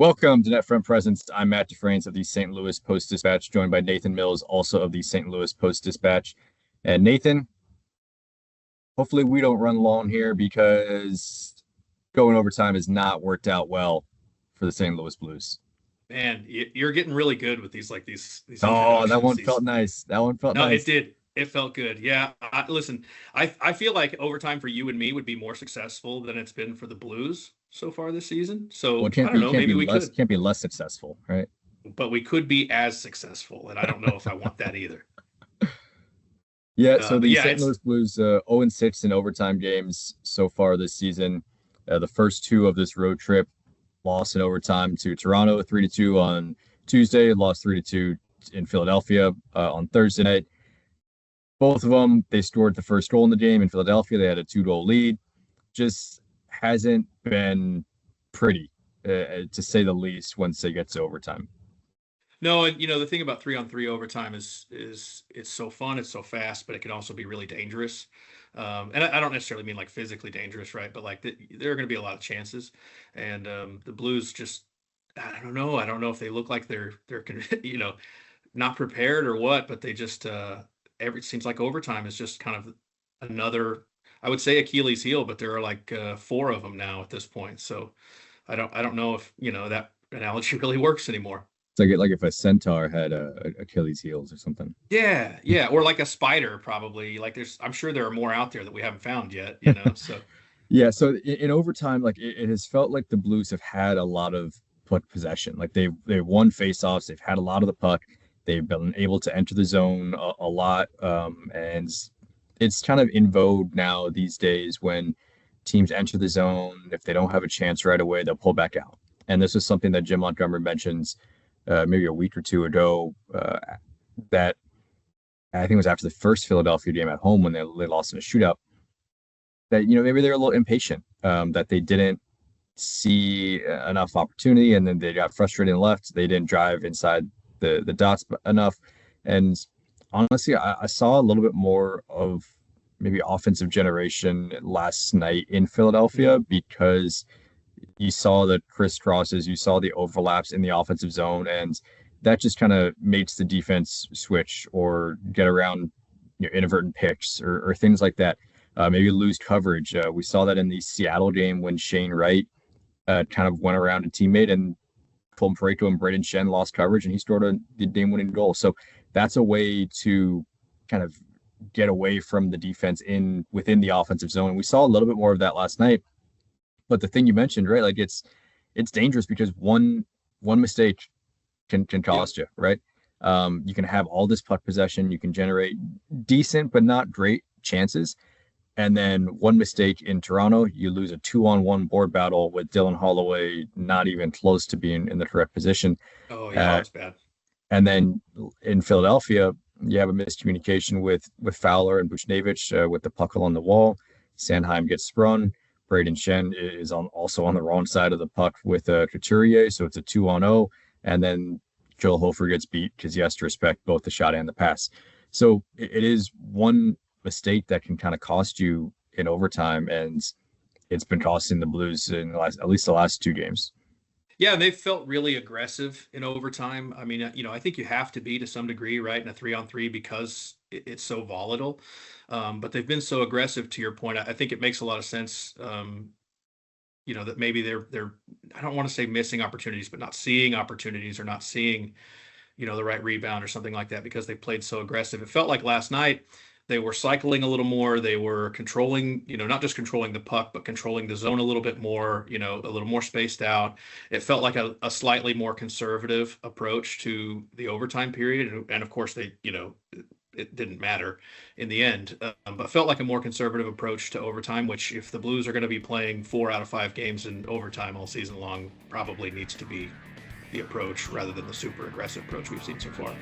Welcome to NetFront Presence. I'm Matt DeFranks of the St. Louis Post-Dispatch, joined by Nathan Mills, also of the St. Louis Post-Dispatch. And Nathan, hopefully we don't run long here because going overtime has not worked out well for the St. Louis Blues. Man, you're getting really good with these Oh, that one introductions. felt nice. That one felt No, it nice. did. It felt good. Yeah. Listen, I feel like overtime for you and me would be more successful than it's been for the Blues so far this season. Well, So it can't I don't be know. can't be Maybe we less could, can't be less successful, right? but we could be as successful, and I don't know if I want that either. Yeah, so But the yeah, St. it's Louis Blues 0-6 in overtime games so far this season. The first two of this road trip lost in overtime to Toronto 3-2 on Tuesday, lost 3-2 in Philadelphia on Thursday night. Both of them, they scored the first goal in the game in Philadelphia. They had a 2-goal lead. Just hasn't been pretty, to say the least, once they get to overtime. No, and the thing about 3-on-3 overtime is it's so fun, it's so fast, but it can also be really dangerous. And I don't necessarily mean like physically dangerous, right? But like there are going to be a lot of chances, and the Blues just I don't know. I don't know if they look like they're not prepared or what, but they just it seems like overtime is just kind of another, I would say, Achilles heel, but there are like four of them now at this point. So I don't know if that analogy really works anymore. It's like if a centaur had Achilles heels or something. Yeah, yeah, or like a spider, probably. Like I'm sure there are more out there that we haven't found yet. So Yeah, so in overtime, like it has felt like the Blues have had a lot of puck possession. Like they've won faceoffs, they've had a lot of the puck, they've been able to enter the zone a lot, and it's kind of in vogue now these days when teams enter the zone. If they don't have a chance right away, they'll pull back out. And this is something that Jim Montgomery mentions maybe a week or two ago, that I think it was after the first Philadelphia game at home when they lost in a shootout, that maybe they're a little impatient, that they didn't see enough opportunity, and then they got frustrated and left. They didn't drive inside the dots enough. And honestly, I saw a little bit more of maybe offensive generation last night in Philadelphia because you saw the crisscrosses, you saw the overlaps in the offensive zone, and that just kind of makes the defense switch or get around inadvertent picks or things like that. Maybe lose coverage. We saw that in the Seattle game when Shane Wright kind of went around a teammate and Colton Parayko and Braden Shen lost coverage and he scored the game-winning goal. So that's a way to kind of get away from the defense within the offensive zone. We saw a little bit more of that last night. But the thing you mentioned, right? Like it's dangerous because one mistake can cost you, right? You can have all this puck possession, you can generate decent but not great chances, and then one mistake in Toronto, you lose a 2-on-1 board battle with Dylan Holloway not even close to being in the correct position. oh yeah, that's bad. And then in Philadelphia, you have a miscommunication with Fowler and Buchnevich with the puck along the wall. Sanheim gets sprung. Braden Shen is also on the wrong side of the puck with Couturier, so it's a 2-on-0. And then Joel Hofer gets beat because he has to respect both the shot and the pass. So it is one mistake that can kind of cost you in overtime, and it's been costing the Blues in at least the last two games. Yeah, and they felt really aggressive in overtime. I mean, I think you have to be to some degree, right, in a 3-on-3 because it's so volatile. But they've been so aggressive. To your point, I think it makes a lot of sense. That maybe they're I don't want to say missing opportunities, but not seeing opportunities or not seeing the right rebound or something like that because they played so aggressive. It felt like last night they were cycling a little more. They were controlling, not just controlling the puck, but controlling the zone a little bit more, a little more spaced out. It felt like a slightly more conservative approach to the overtime period. And of course, it didn't matter in the end, but felt like a more conservative approach to overtime, which if the Blues are going to be playing 4 out of 5 games in overtime all season long, probably needs to be the approach rather than the super aggressive approach we've seen so far.